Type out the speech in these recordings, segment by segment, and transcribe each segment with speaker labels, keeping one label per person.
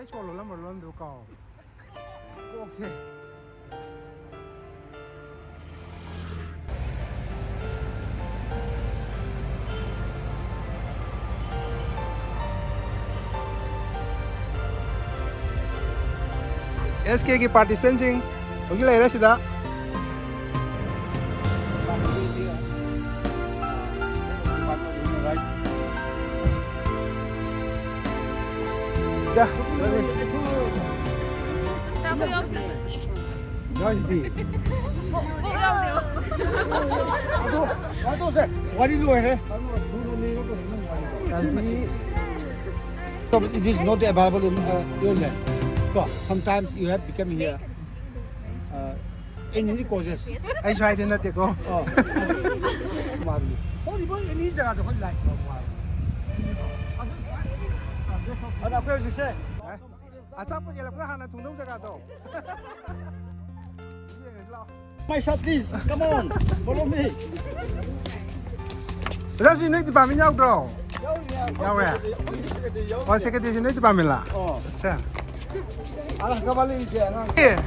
Speaker 1: Cái chỗ lắm một lần đồ cầu. Ok. SK participants ogi lera sida ya
Speaker 2: it is not available in your land. So sometimes you have become here in any courses.
Speaker 1: I tried to not go.
Speaker 2: My shot, please. Come on, follow me.
Speaker 1: That's you need to buy me out, bro. What's the condition? Need to buy me la.
Speaker 2: Oh,
Speaker 1: Sir.
Speaker 2: Alah, kembali je.
Speaker 1: Yeah.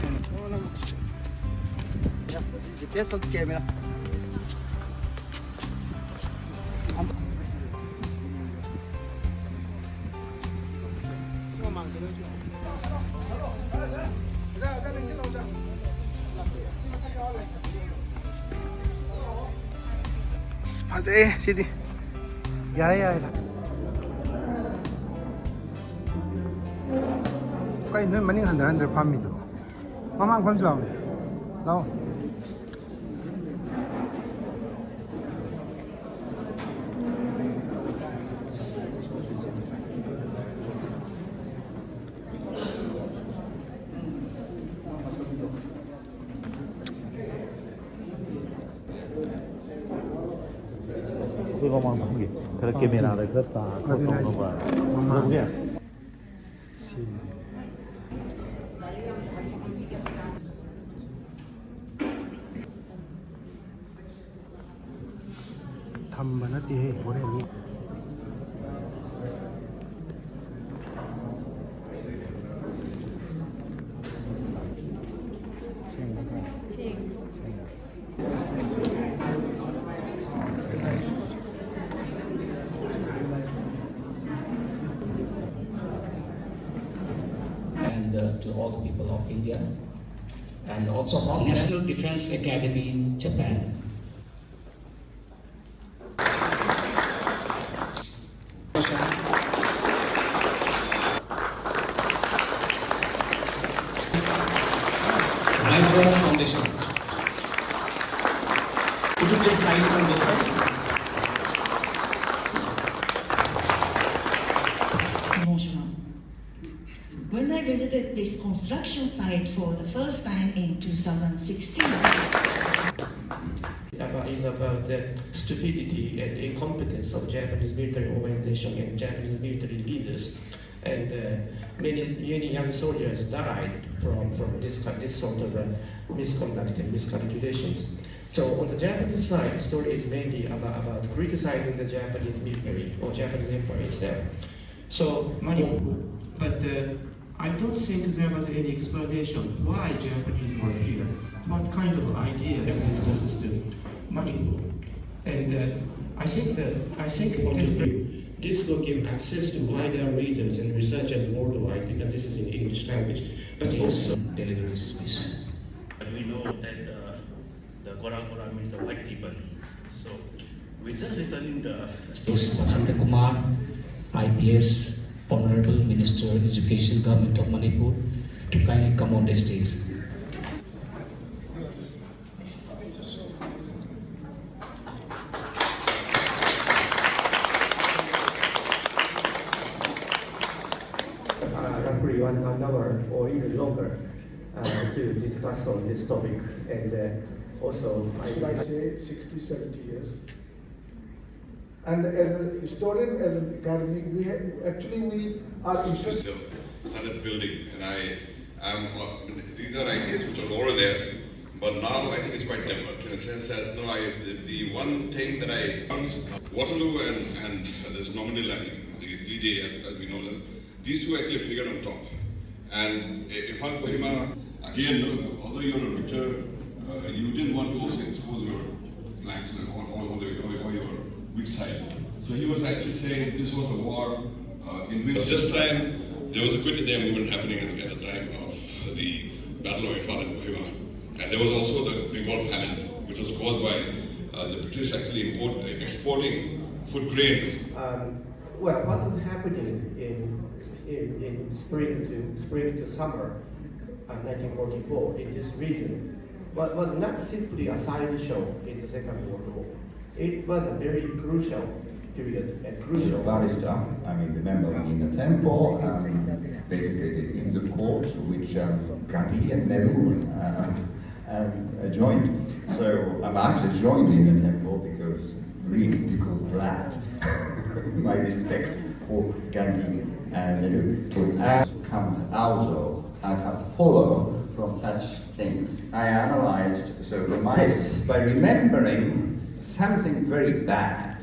Speaker 2: Yes, okay, mira.
Speaker 1: Spate, Sidi. Ya. Quay nơi mà những hành được farm mít rồi. Mama không làm đâu.
Speaker 3: 그거 막 거기 그렇게 미나를 그랬다 그런 거가 그게
Speaker 1: 담반한테 뭐래니?
Speaker 4: Ching.
Speaker 5: And to all the people of India, and also National Defense Academy, Japan. Foundation. Could you please slide on this side?
Speaker 6: Emotional. When I visited this construction site for the first time in 2016,
Speaker 7: is about the stupidity and incompetence of Japanese military organization and Japanese military leaders, and many young soldiers died from this sort of misconduct and miscalculations. So on the Japanese side, the story is mainly about criticizing the Japanese military or Japanese empire itself. So but I don't think there was any explanation why Japanese were here, what kind of idea is supposed to Manipur. And I think this will give access to wider readers and researchers worldwide, because this is in English language, but also
Speaker 5: Delivery space.
Speaker 8: We know that the Gora means the white people. So we're just returning the
Speaker 5: Vasanta Kumar, IPS, Honorable Minister of Education, Government of Manipur, to kindly come on the stage.
Speaker 7: Roughly 1 hour or even longer to discuss on this topic, and also
Speaker 9: I say 60, 70 years. And as a historian, as an academic, we are interested.
Speaker 10: Started building, and these are ideas which are already there, but now I think it's quite developed in the sense that the one thing that Waterloo and this nominal landing, the D-Day as we know them, these two actually figured on top. And Imphal Kohima, again, although you're a victor, you didn't want to also expose your flanks or your weak side. So he was actually saying this was a war in which this time there was a Quit India movement happening at the time of the Battle of Imphal and Kohima. And there was also the Bengal famine, which was caused by the British actually exporting food grains.
Speaker 7: Well, what was happening in spring to summer 1944 in this region was not simply a side show in the Second World War. It was a very crucial period and crucial.
Speaker 11: Barrister, I mean, remember in the temple, basically in the court, which Gandhi and Nehru joined. So I'm actually joined in the temple because of that. My respect for Gandhi and Nehru. As comes out of, I can follow from such things. I analyzed this by remembering something very bad.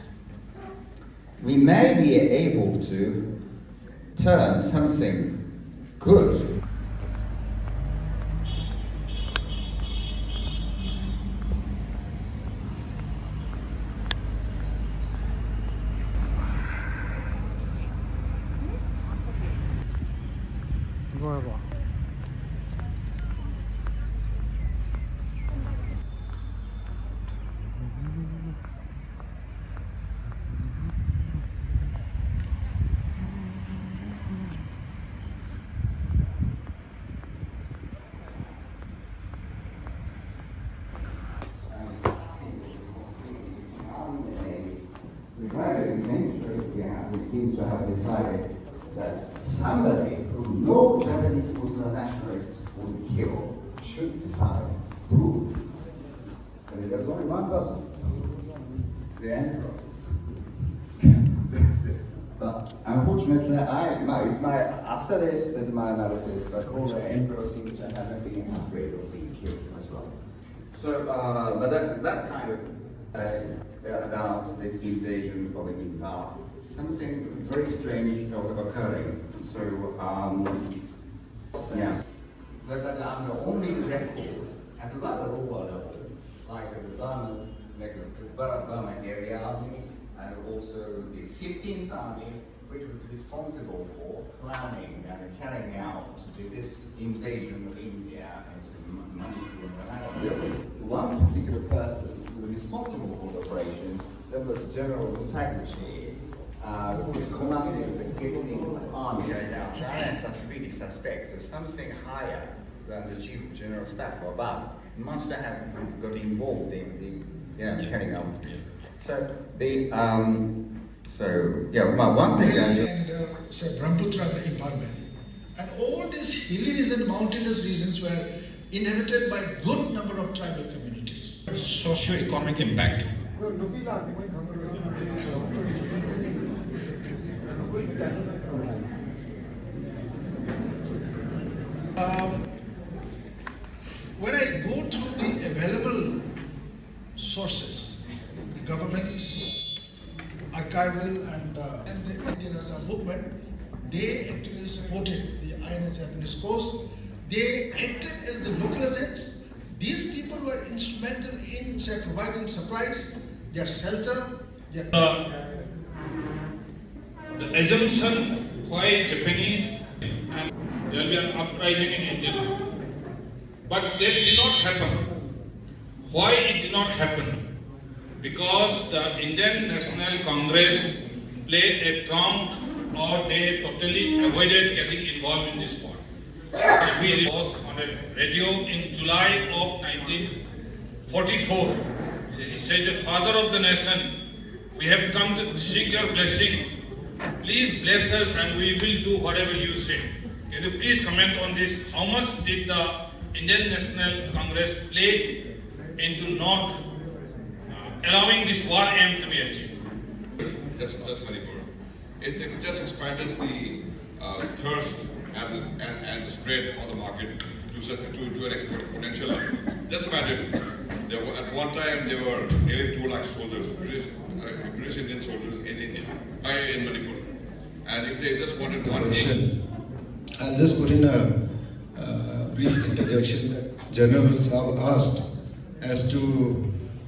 Speaker 11: We may be able to turn something good.
Speaker 1: 이거 해봐.
Speaker 11: We seem to have decided that somebody who no Japanese ultranationalists would kill should decide who. And there's only one person, the emperor. But unfortunately, after this is my analysis, but all the emperors seem to have been afraid of being killed as well. So, but that's kind of about the invasion of the Imphal. Something very strange occurring. So, yeah. But there are only records at the local level, like the Burma's, like the Burma area army, and also the 15th Army, which was responsible for planning and carrying out this invasion of India into Manipur. There was one particular person who was responsible for the operation. That was General Mutaguchi, who was commanding the 15th Army. I really suspect there's something higher than the Chief of General Staff or above must have got involved in the carrying out. So the one thing
Speaker 9: and Brahmaputra and Imphal Valley, and all these hilly regions, mountainous regions were inhabited by good number of tribal communities.
Speaker 8: Socio-economic impact.
Speaker 9: When I go through the available sources, government, archival, and the Indian movement, they actually supported the INS Japanese course. They acted as the local agents. These people were instrumental in providing supplies, their shelter, their...
Speaker 8: The assumption why Japanese and there will be an uprising in India. But that did not happen. Why it did not happen? Because the Indian National Congress played a prompt or they totally avoided getting involved in this war. We was on a radio in July of 1944. He said, the father of the nation, we have come to seek your blessing. Please bless us and we will do whatever you say. Can you please comment on this? How much did the Indian National Congress play into not allowing this war aim to be achieved?
Speaker 10: Just Manipur. It just expanded the thirst and the spread of the market to an exponential level. Just imagine, at one time there were nearly 2 lakh soldiers, British Indian soldiers in India, in Manipur. And if they just wanted one thing,
Speaker 12: I'll just put in a brief interjection that General Saab asked as to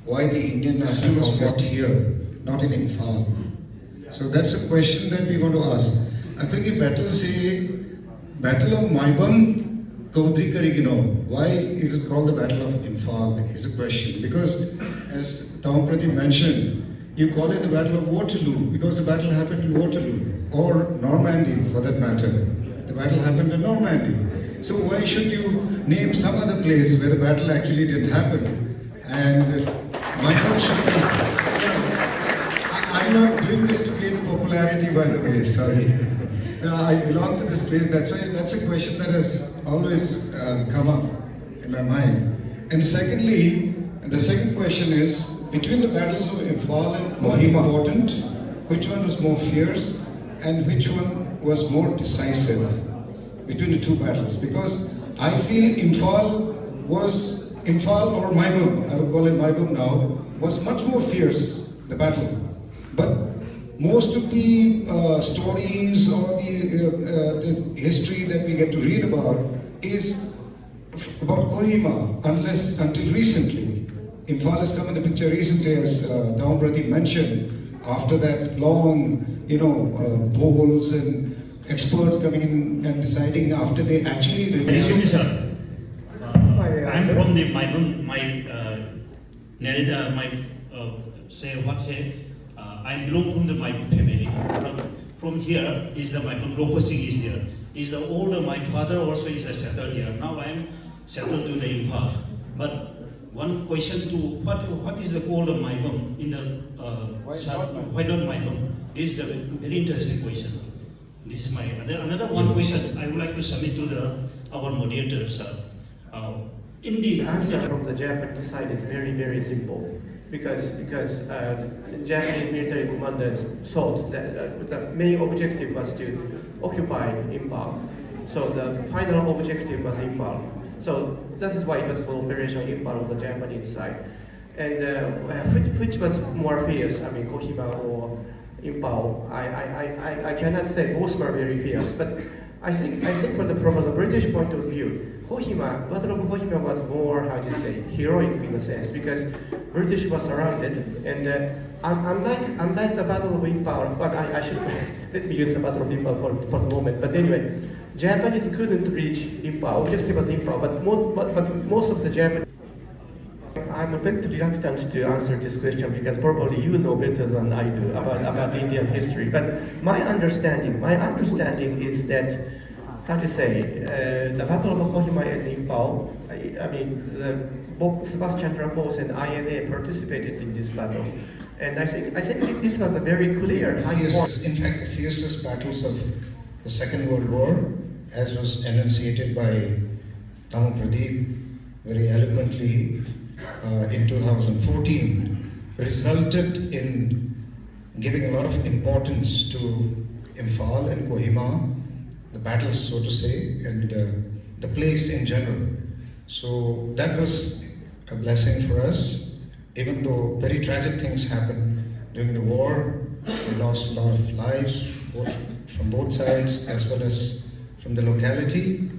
Speaker 12: why the Indian National Congress here, not in Imphal. So that's a question that we want to ask. Aapki battle se Battle of Maibam Kaudri Karigino. Why is it called the Battle of Imphal? Is a question. Because as Tamaprati mentioned, you call it the Battle of Waterloo because the battle happened in Waterloo, or Normandy for that matter. The battle happened in Normandy. So why should you name some other place where the battle actually didn't happen? And Maibam should be, I'm not doing this to gain popularity, by the way, sorry. I belong to this place, that's a question that has always come up in my mind. And secondly, the second question is, between the battles of Imphal and Kohima, important, which one was more fierce and which one was more decisive between the two battles? Because I feel Imphal or Maibam, I would call it Maibam now, was much more fierce, the battle. But most of the stories or the history that we get to read about is about Kohima, until recently. Imphal has come in the picture recently, as Tamaprati mentioned, after that long, polls and experts coming in and deciding after they actually reviewed.
Speaker 13: Excuse me, sir. I'm from the Maibam, I belong from the Maibam family. From here is the Maibam, Lokpa Ching is there. Is the older, my father also is a settled here. Now I am settled to the Imphal. But one question to what is the call of Maibam in the why not Maibam? This is the very interesting question. This is my another one question I would like to submit to our moderator, sir.
Speaker 7: The answer from the Japanese side is very, very simple. Because Japanese military commanders thought that the main objective was to occupy Imphal. So the final objective was Imphal. So that is why it was called Operation Imphal on the Japanese side. And which was more fierce, Kohima or Imphal? I cannot say both were very fierce, but I think from the British point of view, Battle of Kohima was more, heroic in a sense, because British was surrounded, and unlike the Battle of Imphal, but I should let me use the Battle of Imphal for the moment. But anyway, Japanese couldn't reach Imphal. Objective was Imphal, but most of the Japanese. I'm a bit reluctant to answer this question because probably you know better than I do about Indian history. But my understanding is that, the Battle of Kohima and Imphal, Subhash Chandra Bose and INA participated in this battle. And I think this was a very clear high point.
Speaker 12: In fact, the fiercest battles of the Second World War, as was enunciated by Tamaprati very eloquently in 2014, resulted in giving a lot of importance to Imphal and Kohima, the battles, so to say, and the place in general. So that was a blessing for us, even though very tragic things happened during the war. We lost a lot of lives, from both sides as well as from the locality.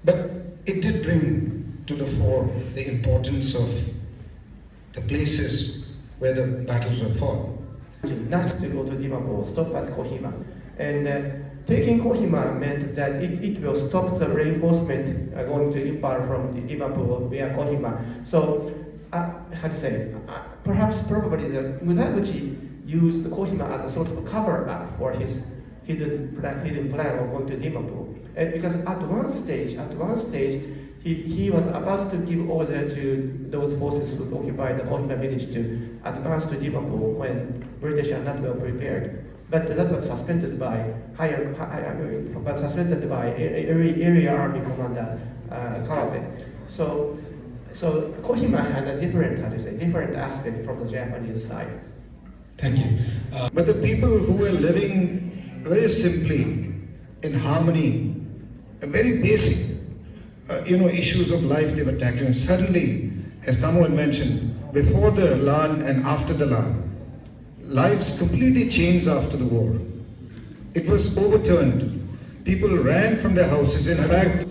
Speaker 12: But it did bring to the fore the importance of the places where the battles were fought.
Speaker 7: Not to go to Dimapur, stop at Kohima. And taking Kohima meant that it will stop the reinforcement going to Imphal from the Dimapur via Kohima. So, probably the Musaguchi used Kohima as a sort of cover-up for his hidden plan of going to Dimapur. And because at one stage, he was about to give order to those forces who occupied the Kohima village to advance to Dimapur when British are not well prepared. But that was suspended by area army commander Kawabe. So Kohima had a different aspect from the Japanese side.
Speaker 12: Thank you. But the people who were living very simply, in harmony, very basic, issues of life they were tackling. Suddenly, as Tamu had mentioned, before the Lan and after the Lan, lives completely changed after the war. It was overturned. People ran from their houses. In fact,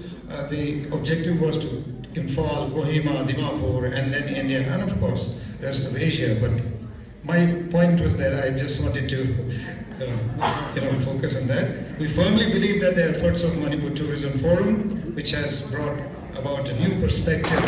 Speaker 12: the objective was to Imphal, Kohima, Dimapur, and then India, and of course, rest of Asia. But my point was that I just wanted to, focus on that. We firmly believe that the efforts of Manipur Tourism Forum, which has brought about a new perspective.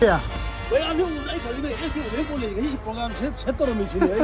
Speaker 1: Yeah.
Speaker 14: 왜 아니 우리 아이 달리면 이렇게 왜 보내 이거 이 프로그램 셋 떨어 미시네.